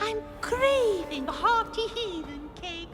I'm craving a hearty heathen cake.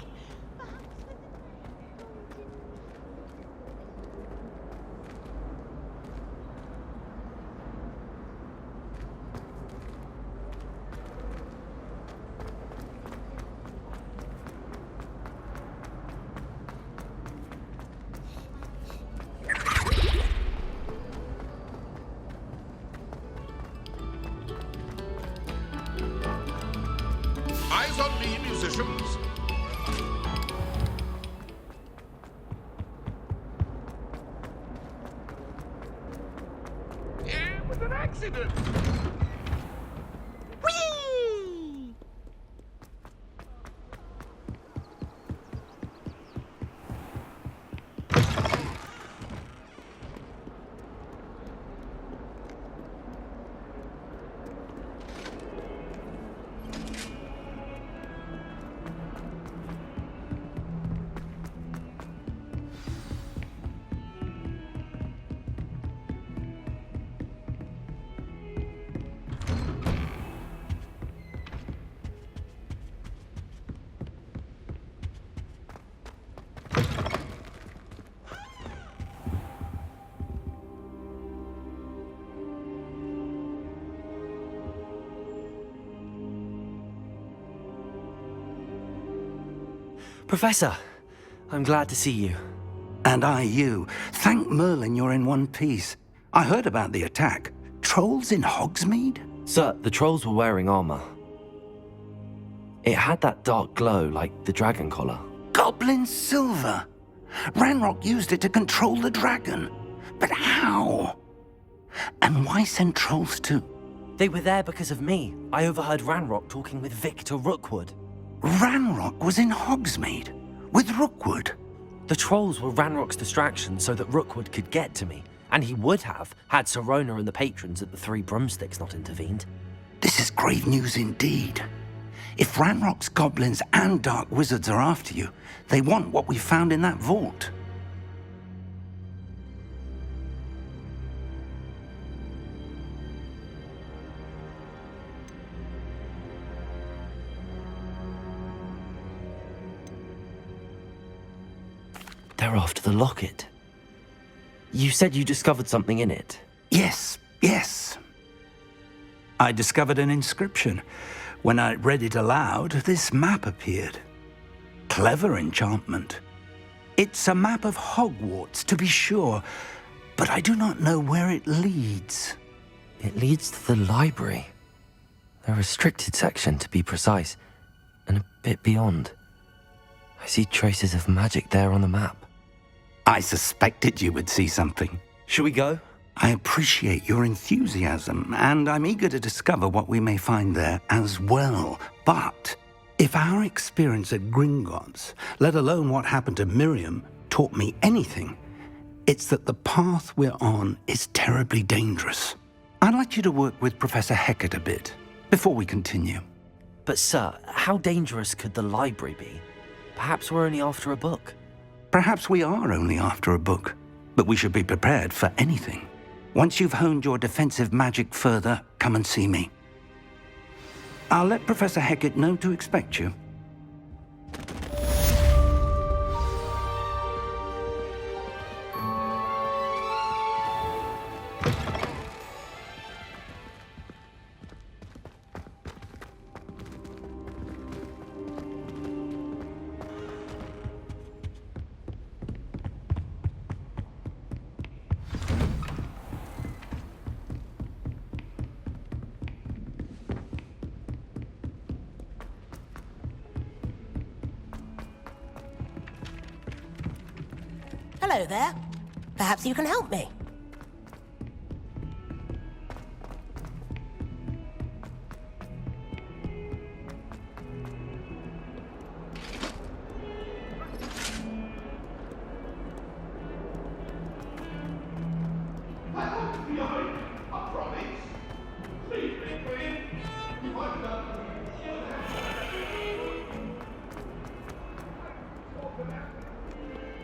Eyes on me, musicians. It was an accident. Whee! Professor, I'm glad to see you. And I you. Thank Merlin you're in one piece. I heard about the attack. Trolls in Hogsmeade? Sir, the trolls were wearing armor. It had that dark glow like the dragon collar. Goblin silver! Ranrok used it to control the dragon. But how? And why send trolls too? They were there because of me. I overheard Ranrok talking with Victor Rookwood. Ranrok was in Hogsmeade with Rookwood. The trolls were Ranrock's distraction so that Rookwood could get to me, and he would have had Sirona and the patrons at the Three Broomsticks not intervened. This is grave news indeed. If Ranrock's goblins and dark wizards are after you, they want what we found in that vault. They're after the locket. You said you discovered something in it. Yes. I discovered an inscription. When I read it aloud, this map appeared. Clever enchantment. It's a map of Hogwarts, to be sure, but I do not know where it leads. It leads to the library. A restricted section, to be precise, and a bit beyond. I see traces of magic there on the map. I suspected you would see something. Shall we go? I appreciate your enthusiasm, and I'm eager to discover what we may find there as well. But if our experience at Gringotts, let alone what happened to Miriam, taught me anything, it's that the path we're on is terribly dangerous. I'd like you to work with Professor Hecat a bit before we continue. But sir, how dangerous could the library be? Perhaps we're only after a book. Perhaps we are only after a book, but we should be prepared for anything. Once you've honed your defensive magic further, come and see me. I'll let Professor Hecat know to expect you. Hello there. Perhaps you can help me.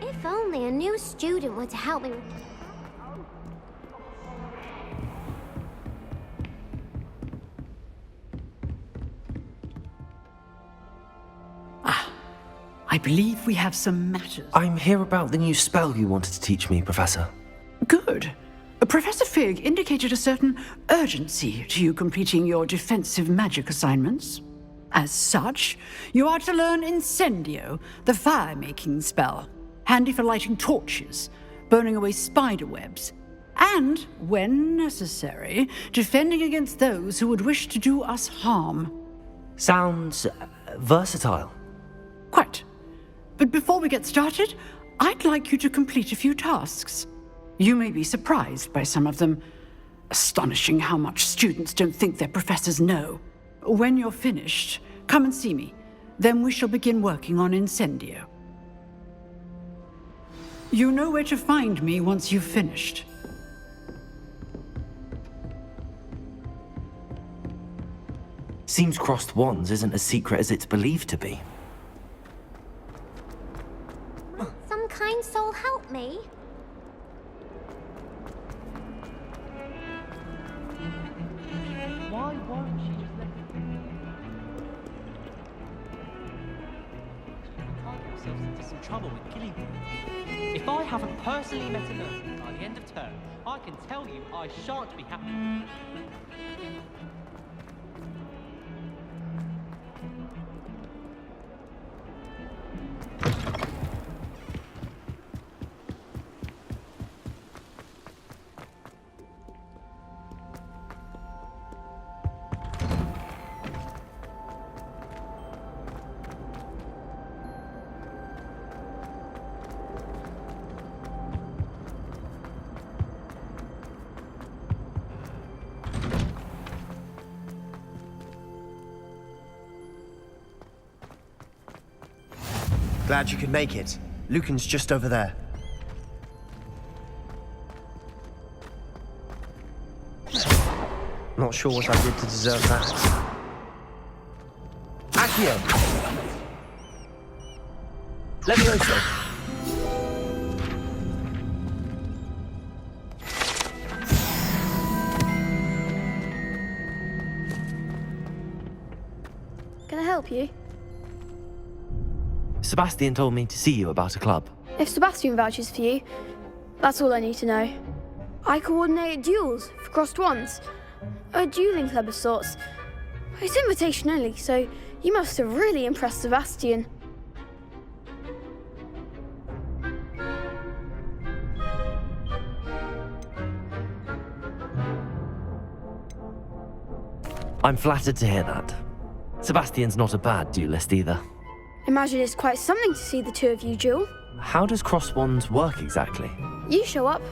If only a new student were to help me. I believe we have some matters. I'm here about the new spell you wanted to teach me, Professor. Good. Professor Fig indicated a certain urgency to you completing your defensive magic assignments. As such, you are to learn Incendio, the fire-making spell, handy for lighting torches, burning away spider webs, and, when necessary, defending against those who would wish to do us harm. Sounds versatile. Quite. But before we get started, I'd like you to complete a few tasks. You may be surprised by some of them. Astonishing how much students don't think their professors know. When you're finished, come and see me. Then we shall begin working on Incendio. You know where to find me once you've finished. Seems crossed wands isn't as secret as it's believed to be. Some kind soul help me. Why won't she just let me? We can't get ourselves into some trouble with killing them. If I haven't personally met a nurse by the end of term, I can tell you I shan't be happy. Glad you could make it. Lucan's just over there. Not sure what I did to deserve that. Accio! Levioso! Can I help you? Sebastian told me to see you about a club. If Sebastian vouches for you, that's all I need to know. I coordinate duels for crossed wands. A dueling club of sorts. It's invitation only, so you must have really impressed Sebastian. I'm flattered to hear that. Sebastian's not a bad duelist either. Imagine it's quite something to see the two of you duel. How does cross wands work exactly? You show up,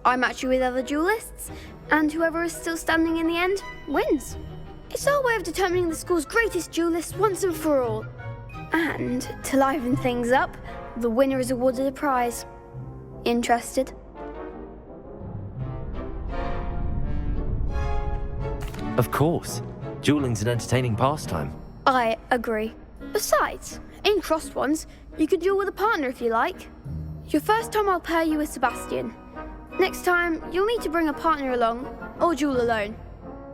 I match you with other duelists, and whoever is still standing in the end wins. It's our way of determining the school's greatest duelist once and for all. And to liven things up, the winner is awarded a prize. Interested? Of course. Dueling's an entertaining pastime. I agree. Besides, in crossed wands, you can duel with a partner if you like. Your first time I'll pair you with Sebastian. Next time, you'll need to bring a partner along, or duel alone.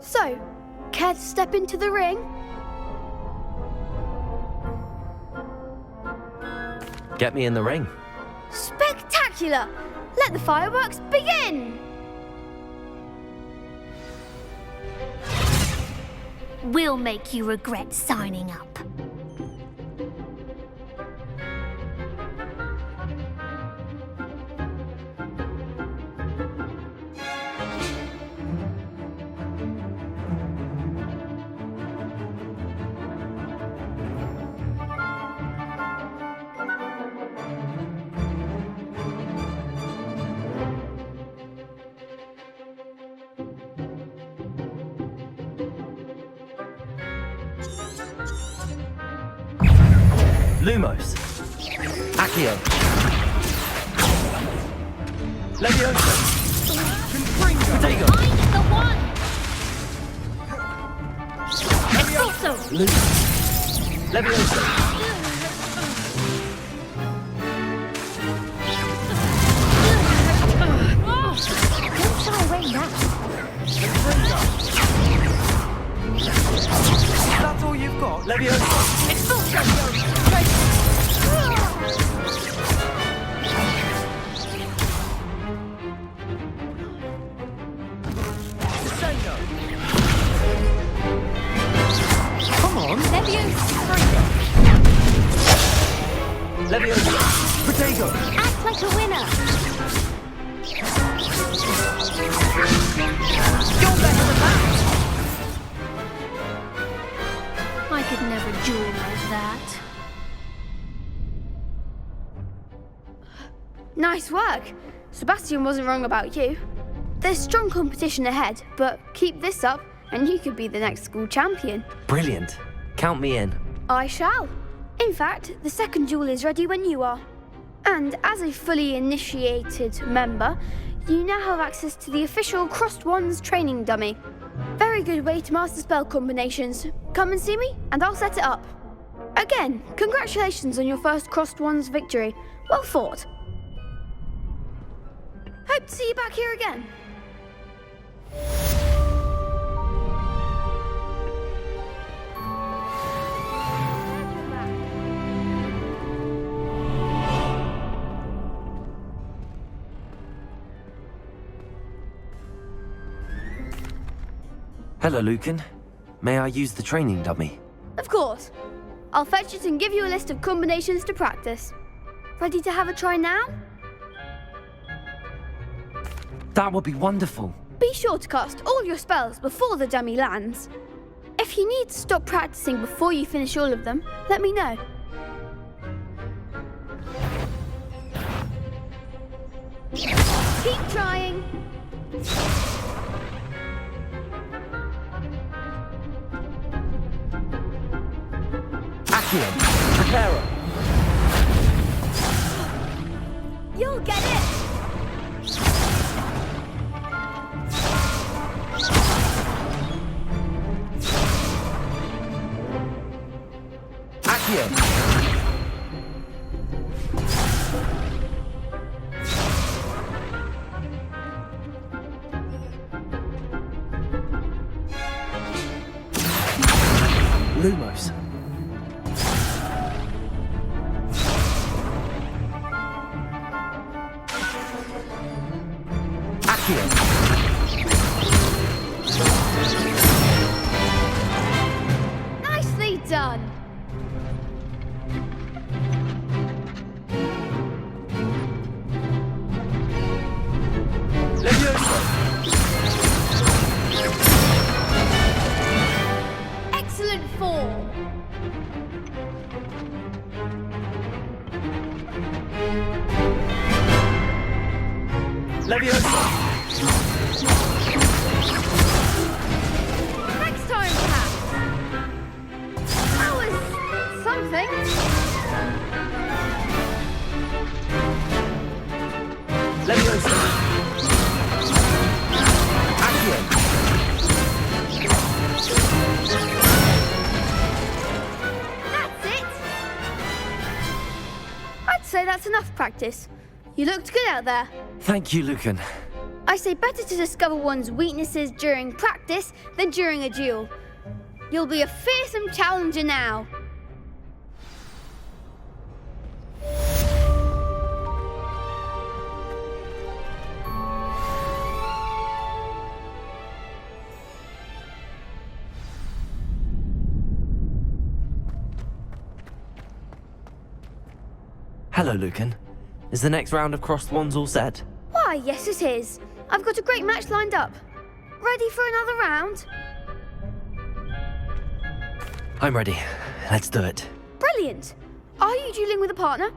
So, care to step into the ring? Get me in the ring. Spectacular! Let the fireworks begin! We'll make you regret signing up. Lumos. Accio. Levioso. Potato. I'm the one! Expulso! Levioso. Don't shy away now. That's all you've got? Levioso. Expulso! Leviosa! Protego! Act like a winner. You're better than that. I could never duel like that. Nice work. Sebastian wasn't wrong about you. There's strong competition ahead, but keep this up and you could be the next school champion. Brilliant. Count me in. I shall. In fact, the second duel is ready when you are. And as a fully initiated member, you now have access to the official Crossed Wands training dummy. Very good way to master spell combinations. Come and see me, and I'll set it up. Again, congratulations on your first Crossed Wands victory. Well fought. Hope to see you back here again. Hello, Lucan. May I use the training dummy? Of course. I'll fetch it and give you a list of combinations to practice. Ready to have a try now? That would be wonderful. Be sure to cast all your spells before the dummy lands. If you need to stop practicing before you finish all of them, let me know. Keep trying. Accio! Preparo! You'll get it. Accio! Lumos. Nicely done. Excellent form. Leviosa! Next time, perhaps. That was something. Leviosa! Accio! That's it. I'd say that's enough practice. You looked good out there. Thank you, Lucan. I say better to discover one's weaknesses during practice than during a duel. You'll be a fearsome challenger now. Hello, Lucan. Is the next round of Crossed Wands all set? Why, yes it is. I've got a great match lined up. Ready for another round? I'm ready. Let's do it. Brilliant. Are you dueling with a partner?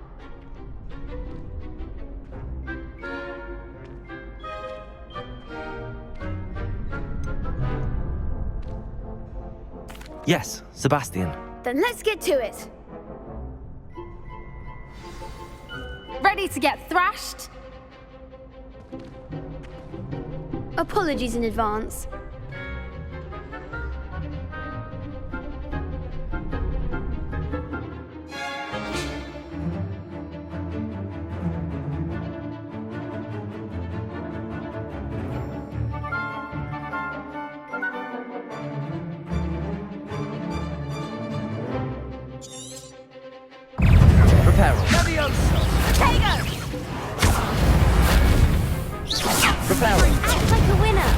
Yes, Sebastian. Then let's get to it. Ready to get thrashed? Apologies in advance. Preparo. Protego! Preparing. Act like a winner.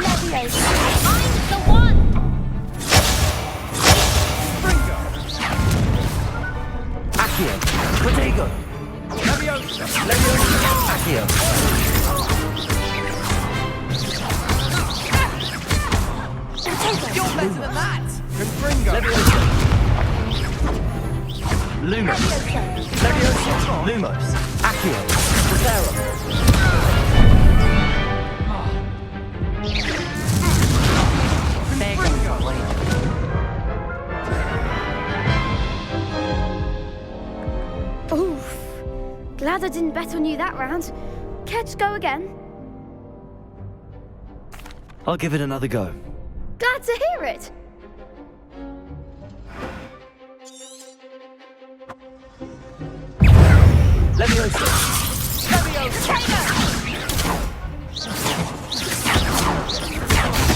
Leviosa! I'm the one! Accio. Protego. Leviosa! Accio. You're better than that! Confringo! Lumos. Leviosa! Lumos. Accio. Protero. There goes my wager. Oof. Glad I didn't bet on you that round. Care to go again? I'll give it another go. Glad to hear it. Leviosa! Leviosa!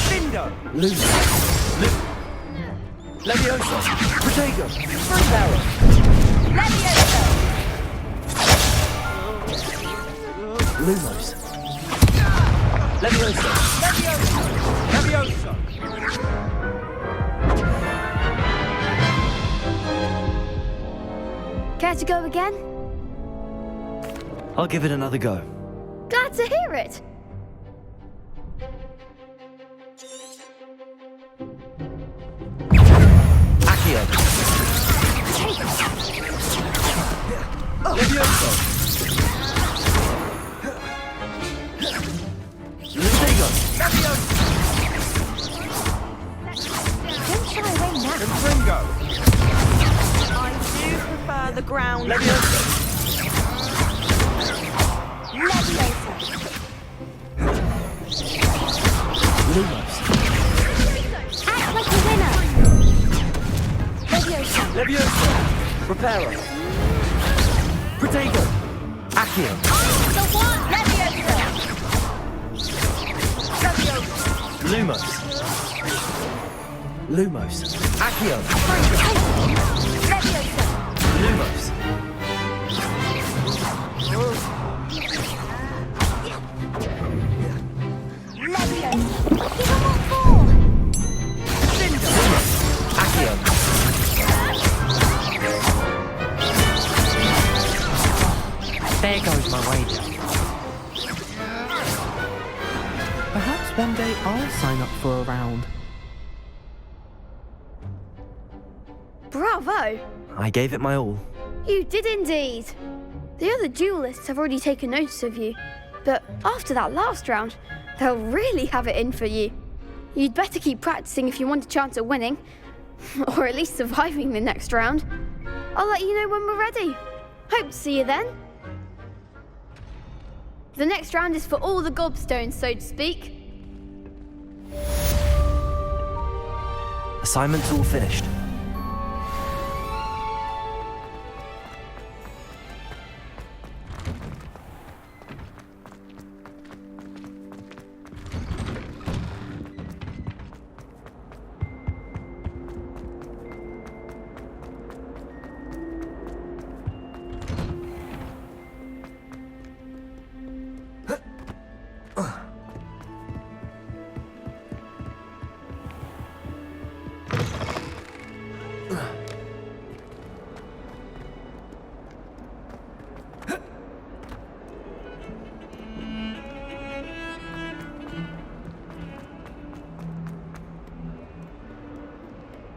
Bindo! Lumos. Leviosa! Protego. Free Lumos. Leviosa! Leviosa! Leviosa! Care to go again? I'll give it another go. Glad to hear it. Accio. Leviosa! Protego. Don't shy away now. Confringo! I do prefer the ground. Leviosa! Leviosa. Lumos. Act like a winner. Leviosa. Leviosa! Preparo. Protego. Accio. The one. Leviosa. Lumos. Lumos. Accio. Leviosa. Lumos. Leviosa. Give them all four. Accio. There goes my wager. Perhaps one day I'll sign up for a round. Bravo. I gave it my all. You did indeed. The other duelists have already taken notice of you, but after that last round, they'll really have it in for you. You'd better keep practicing if you want a chance at winning, or at least surviving the next round. I'll let you know when we're ready. Hope to see you then. The next round is for all the gobstones, so to speak. Assignment's all finished.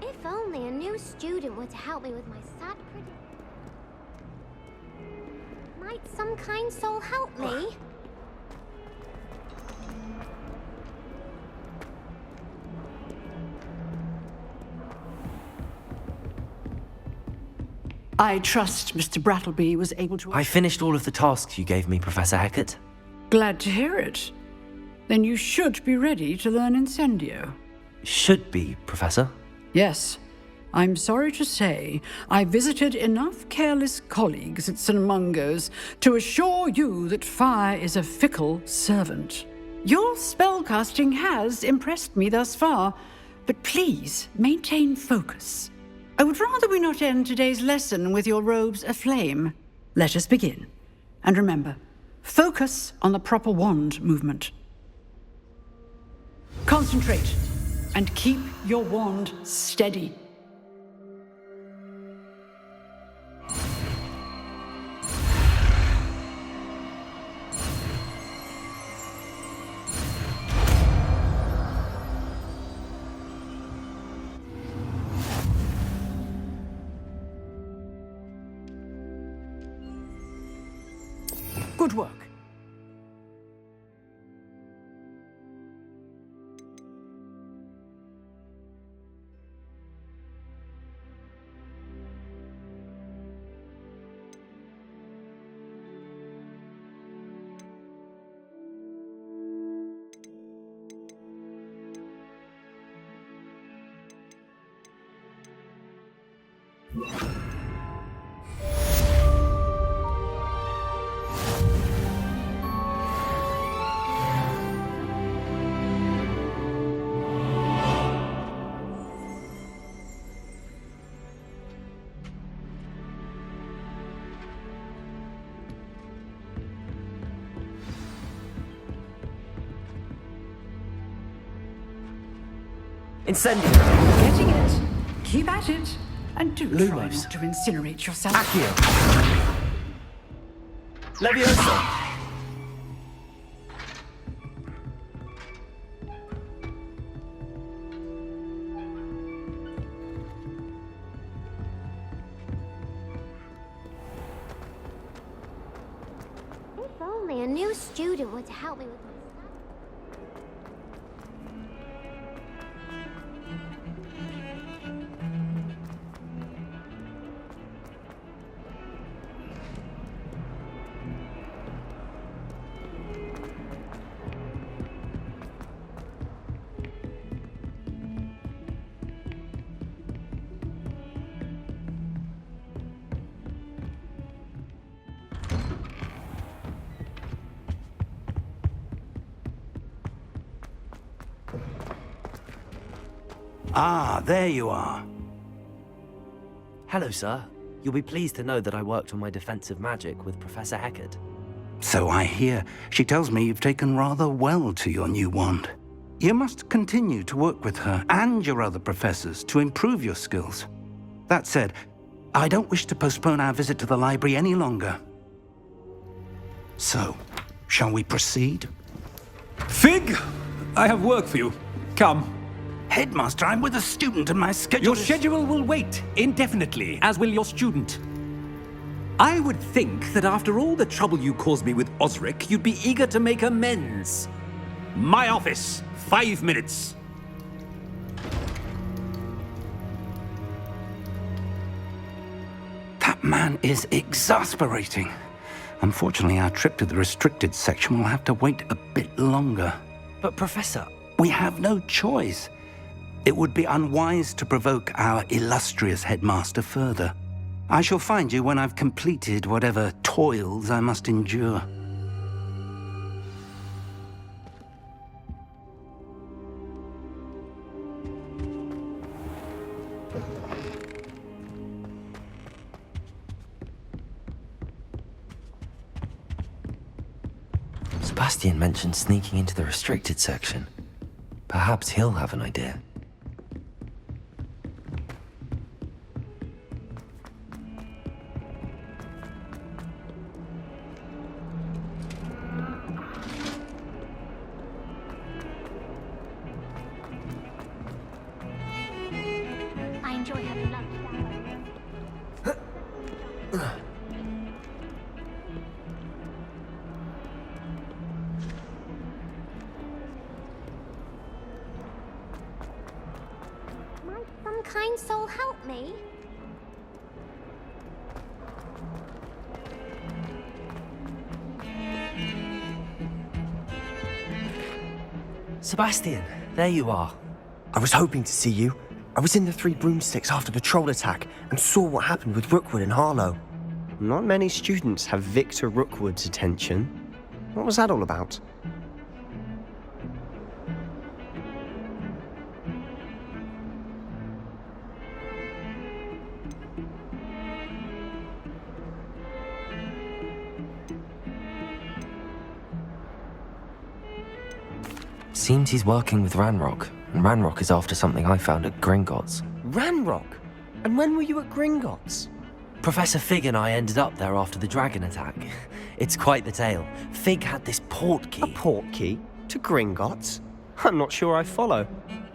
If only a new student were to help me with my sad Might some kind soul help me? I trust Mr. Brattleby was able to... I finished all of the tasks you gave me, Professor Hecat. Glad to hear it. Then you should be ready to learn Incendio. Should be, Professor. Yes. I'm sorry to say, I visited enough careless colleagues at St. Mungo's to assure you that fire is a fickle servant. Your spellcasting has impressed me thus far, but please maintain focus. I would rather we not end today's lesson with your robes aflame. Let us begin. And remember, focus on the proper wand movement. Concentrate, and keep your wand steady. Good work. Incendio! Getting it. Keep at it. And do try Lumos. not to incinerate yourself. Accio! Leviosa! If only a new student were to help me with my Ah, there you are. Hello, sir. You'll be pleased to know that I worked on my defensive magic with Professor Heckard. So I hear. She tells me you've taken rather well to your new wand. You must continue to work with her and your other professors to improve your skills. That said, I don't wish to postpone our visit to the library any longer. So, shall we proceed? Fig! I have work for you. Come. Headmaster, I'm with a student and my schedule Your is... schedule will wait indefinitely, as will your student. I would think that after all the trouble you caused me with Osric, you'd be eager to make amends. My office, 5 minutes. That man is exasperating. Unfortunately, our trip to the restricted section will have to wait a bit longer. But, Professor... We have no choice. It would be unwise to provoke our illustrious headmaster further. I shall find you when I've completed whatever toils I must endure. Sebastian mentioned sneaking into the restricted section. Perhaps he'll have an idea. I enjoy having lunch down. Might some kind soul help me? Sebastian, there you are. I was hoping to see you. I was in the Three Broomsticks after the troll attack and saw what happened with Rookwood and Harlow. Not many students have Victor Rookwood's attention. What was that all about? Seems he's working with Ranrok, and Ranrok is after something I found at Gringotts. Ranrok? And when were you at Gringotts? Professor Fig and I ended up there after the dragon attack. It's quite the tale. Fig had this port key. A port key? To Gringotts? I'm not sure I follow.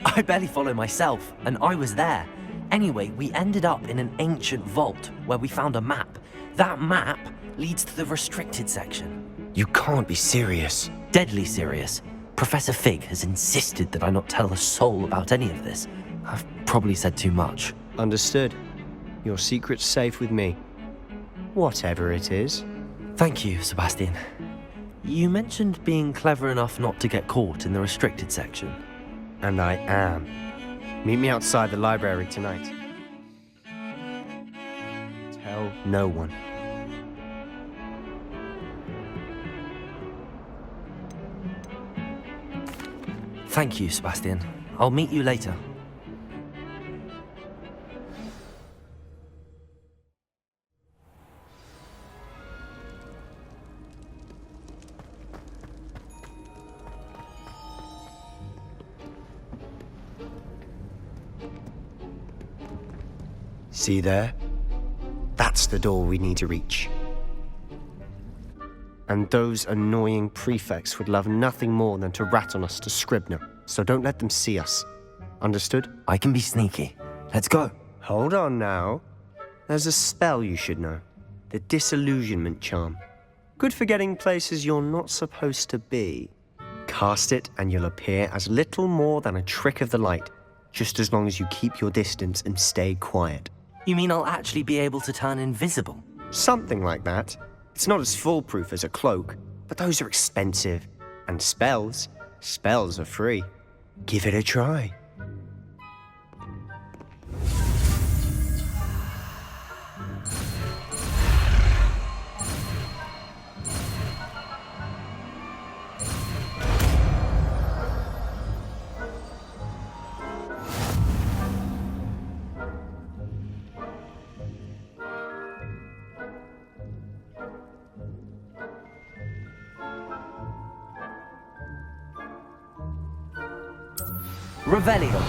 I barely follow myself, and I was there. Anyway, we ended up in an ancient vault where we found a map. That map leads to the restricted section. You can't be serious. Deadly serious. Professor Fig has insisted that I not tell a soul about any of this. I've probably said too much. Understood. Your secret's safe with me. Whatever it is. Thank you, Sebastian. You mentioned being clever enough not to get caught in the restricted section. And I am. Meet me outside the library tonight. Tell no one. Thank you, Sebastian. I'll meet you later. See there? That's the door we need to reach. And those annoying prefects would love nothing more than to rat on us to Scribner, so don't let them see us. Understood? I can be sneaky. Let's go. Hold on now. There's a spell you should know. The Disillusionment Charm. Good for getting places you're not supposed to be. Cast it and you'll appear as little more than a trick of the light, just as long as you keep your distance and stay quiet. You mean I'll actually be able to turn invisible? Something like that. It's not as foolproof as a cloak, but those are expensive. And spells are free. Give it a try. Revelio.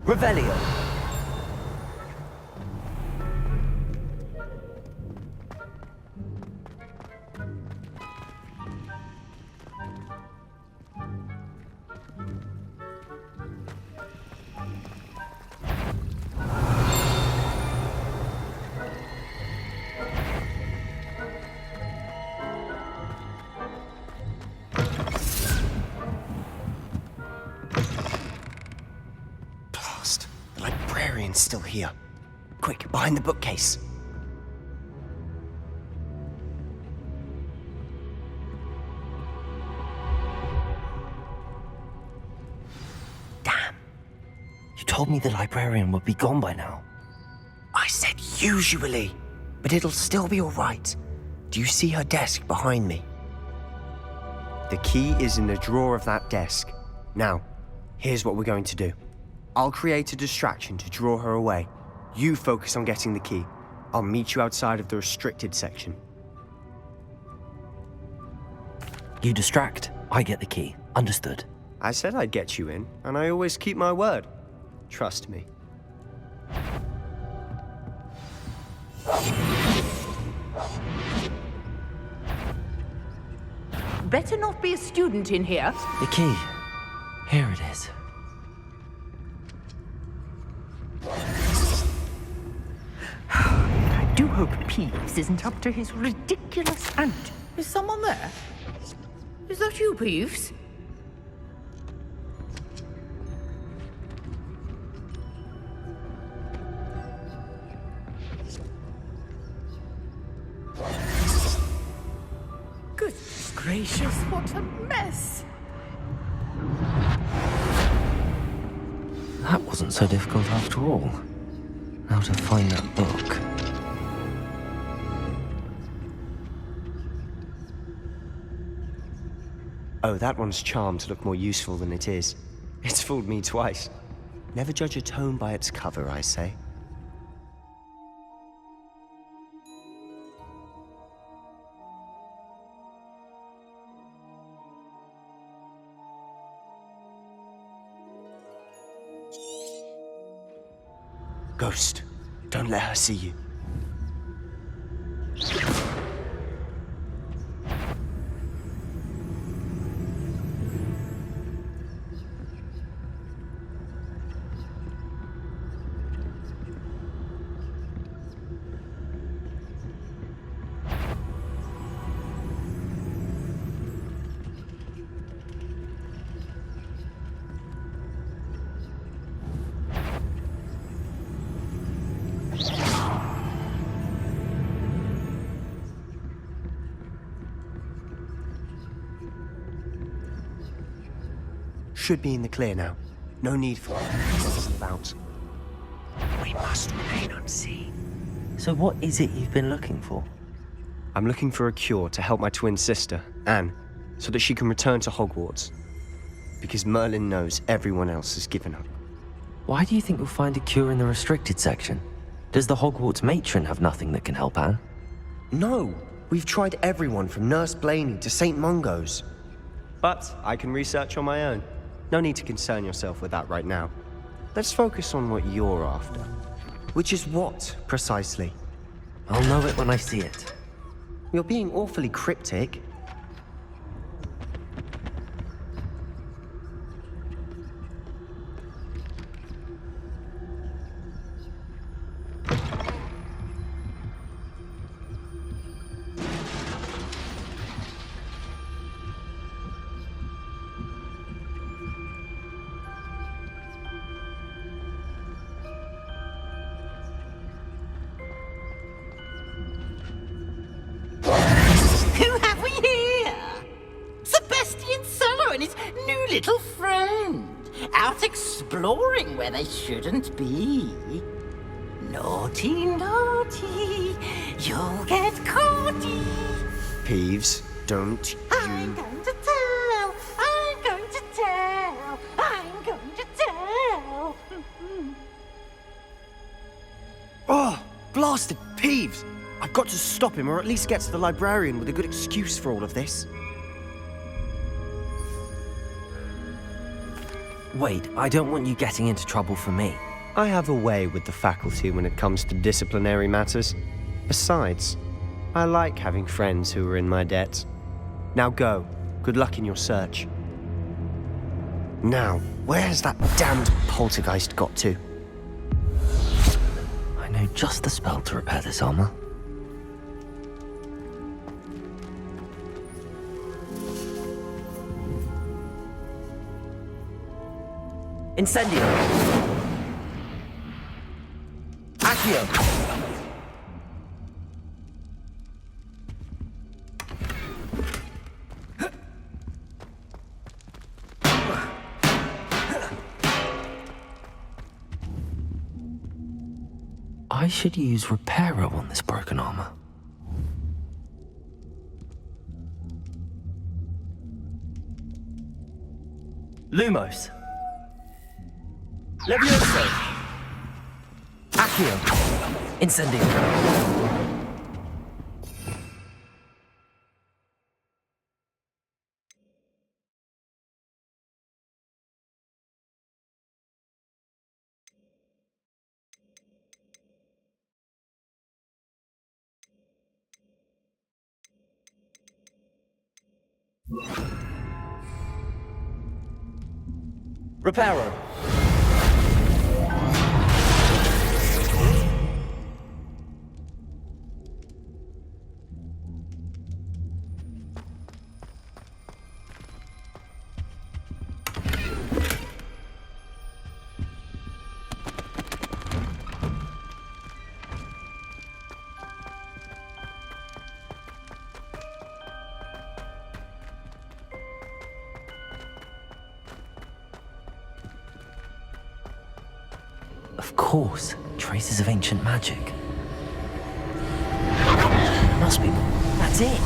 Revelio. Still here. Quick, behind the bookcase. Damn. You told me the librarian would be gone by now. I said usually, but it'll still be all right. Do you see her desk behind me? The key is in the drawer of that desk. Now, here's what we're going to do. I'll create a distraction to draw her away. You focus on getting the key. I'll meet you outside of the restricted section. You distract, I get the key. Understood. I said I'd get you in, and I always keep my word. Trust me. Better not be a student in here. The key. Here it is. I do hope Peeves isn't up to his ridiculous antics. Is someone there? Is that you, Peeves? gracious, what a mess! That wasn't so difficult after all. Now to find that book. Oh, that one's charmed to look more useful than it is. It's fooled me twice. Never judge a tome by its cover, I say. Ghost, don't let her see you. Should be in the clear now. No need for it about. We must remain unseen. So what is it you've been looking for? I'm looking for a cure to help my twin sister, Anne, so that she can return to Hogwarts. Because Merlin knows everyone else has given up. Why do you think you'll find a cure in the restricted section? Does the Hogwarts matron have nothing that can help Anne? No! We've tried everyone from Nurse Blaney to St. Mungo's. But I can research on my own. No need to concern yourself with that right now. Let's focus on what you're after. Which is what, precisely? I'll know it when I see it. You're being awfully cryptic. Who have we here? Sebastian Solo and his new little friend. Out exploring where they shouldn't be. Naughty, naughty. You'll get caughty. Peeves, don't I'm going to tell. I'm going to tell. I'm going to tell. Oh, blasted Peeves! I've got to stop him, or at least get to the librarian with a good excuse for all of this. Wait, I don't want you getting into trouble for me. I have a way with the faculty when it comes to disciplinary matters. Besides, I like having friends who are in my debt. Now go. Good luck in your search. Now, where has that damned poltergeist got to? I know just the spell to repair this armor. Incendio! Accio! I should use Reparo on this broken armor. Lumos! Levioso! Accio! Incendio! Reparo! Of course, traces of ancient magic. Must be more. That's it.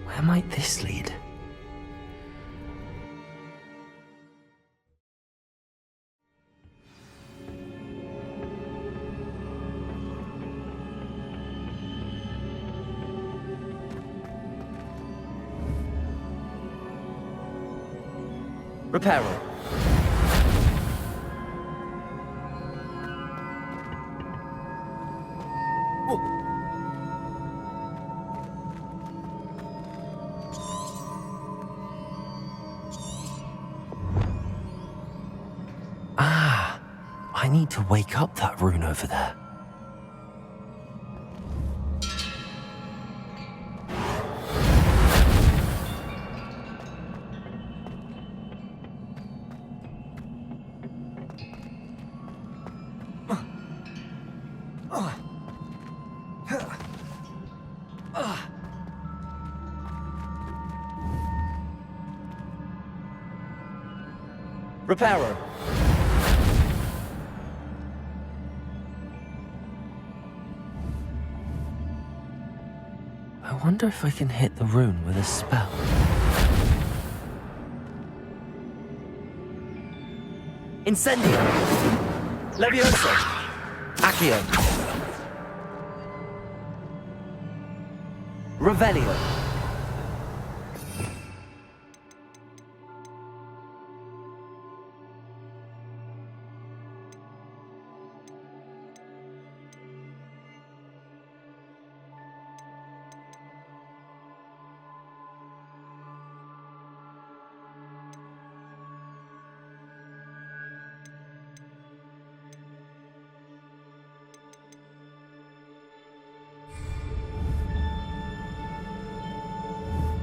Where might this lead? Reparo. I need to wake up that rune over there. Reparo. I wonder if I can hit the rune with a spell. Incendio. Levioso. Accio. Revelio.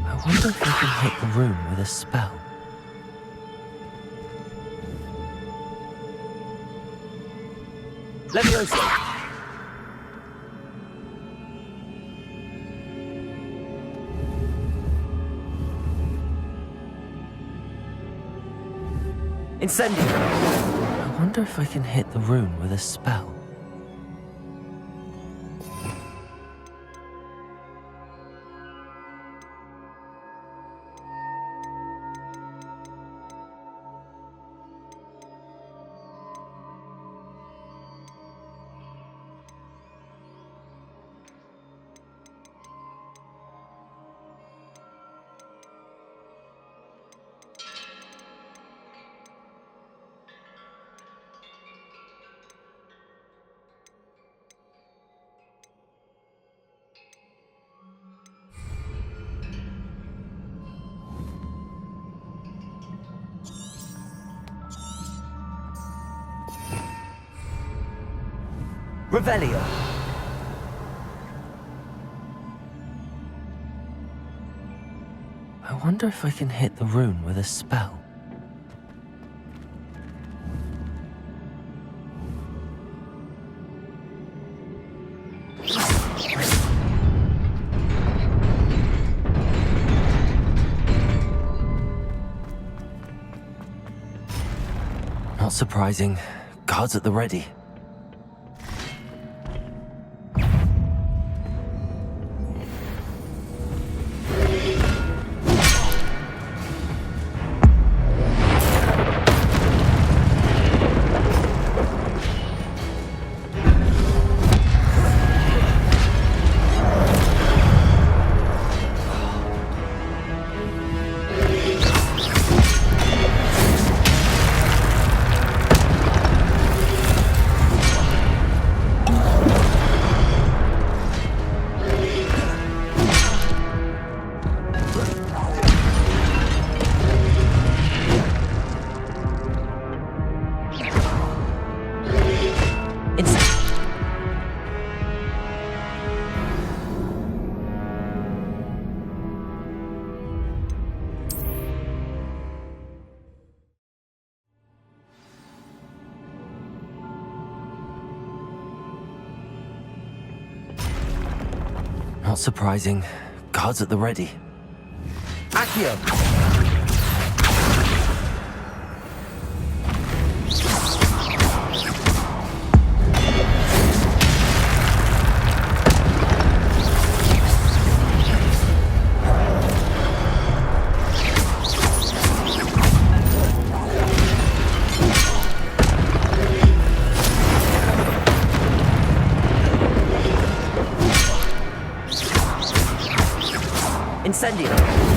I wonder if I can hit the rune with a spell. Levioso. Incendio. I wonder if I can hit the rune with a spell. Revelio. I wonder if I can hit the rune with a spell. Not surprising. Guards at the ready. Not surprising. Guards at the ready. Accio! Incendio!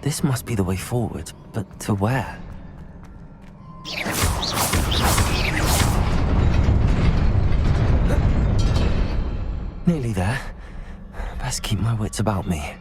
This must be the way forward, but to where? Nearly there. Best keep my wits about me.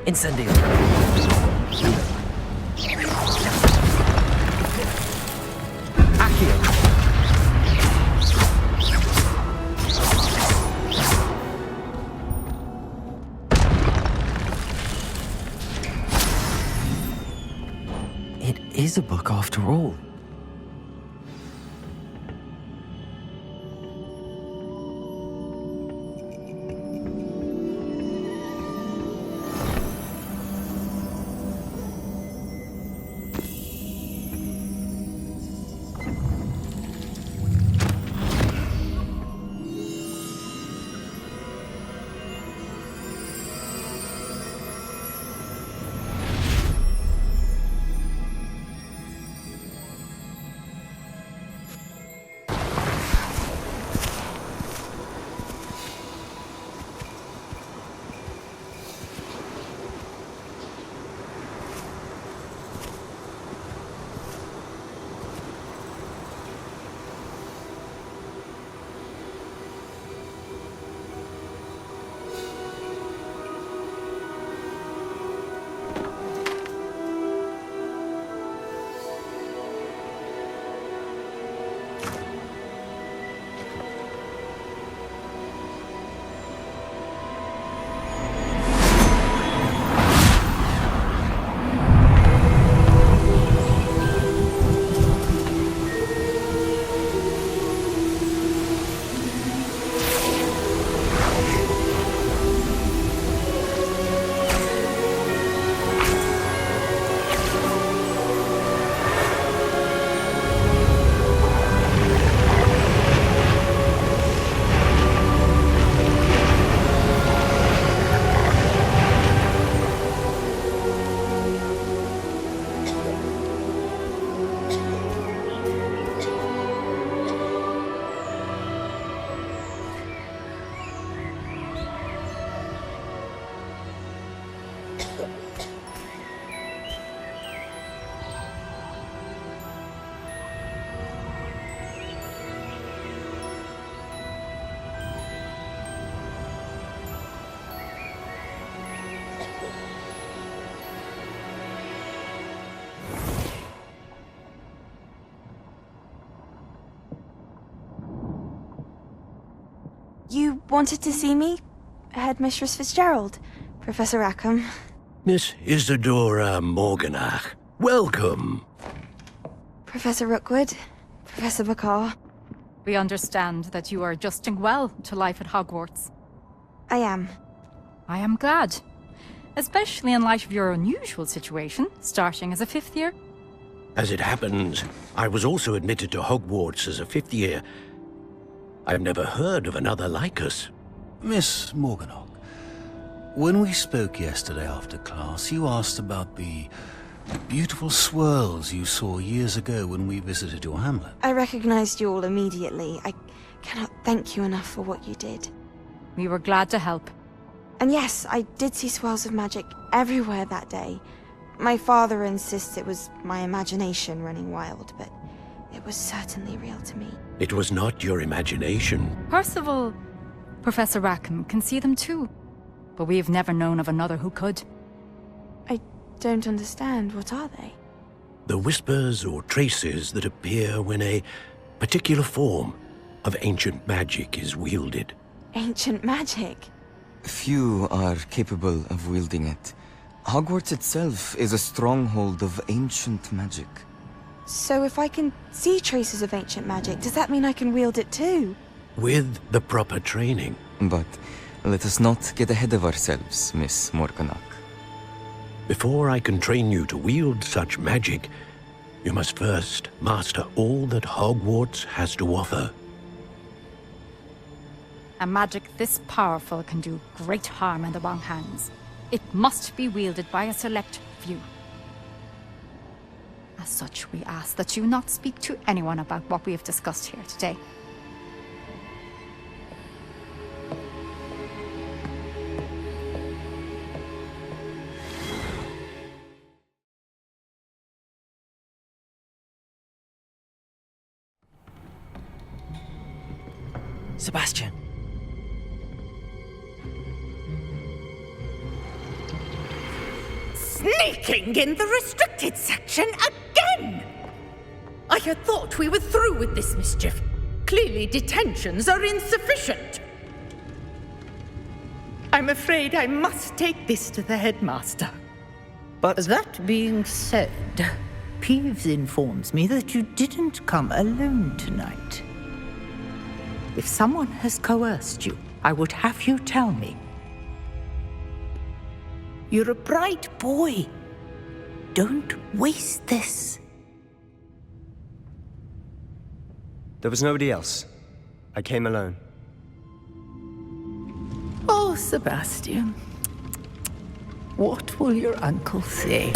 Incendio. Accio. It is a book after all. You wanted to see me? Headmistress Fitzgerald? Professor Rackham? Miss Isidora Morganach, welcome. Professor Rookwood? Professor Bakar? We understand that you are adjusting well to life at Hogwarts. I am. I am glad. Especially in light of your unusual situation, starting as a 5th year. As it happens, I was also admitted to Hogwarts as a 5th year. I've never heard of another like us. Miss Morganach, when we spoke yesterday after class, you asked about the beautiful swirls you saw years ago when we visited your hamlet. I recognized you all immediately. I cannot thank you enough for what you did. We were glad to help. And yes, I did see swirls of magic everywhere that day. My father insists it was my imagination running wild, but it was certainly real to me. It was not your imagination. Percival, Professor Rackham can see them too. But we have never known of another who could. I don't understand. What are they? The whispers or traces that appear when a particular form of ancient magic is wielded. Ancient magic? Few are capable of wielding it. Hogwarts itself is a stronghold of ancient magic. So if I can see traces of ancient magic, does that mean I can wield it too? With the proper training. But let us not get ahead of ourselves, Miss Morganach. Before I can train you to wield such magic, you must first master all that Hogwarts has to offer. A magic this powerful can do great harm in the wrong hands. It must be wielded by a select few. As such, we ask that you not speak to anyone about what we have discussed here today. Sebastian. Sneaking in the restricted section again! I had thought we were through with this mischief. Clearly detentions are insufficient. I'm afraid I must take this to the headmaster. But that being said, Peeves informs me that you didn't come alone tonight. If someone has coerced you, I would have you tell me. You're a bright boy. Don't waste this. there was nobody else. I came alone. Oh, Sebastian. What will your uncle say?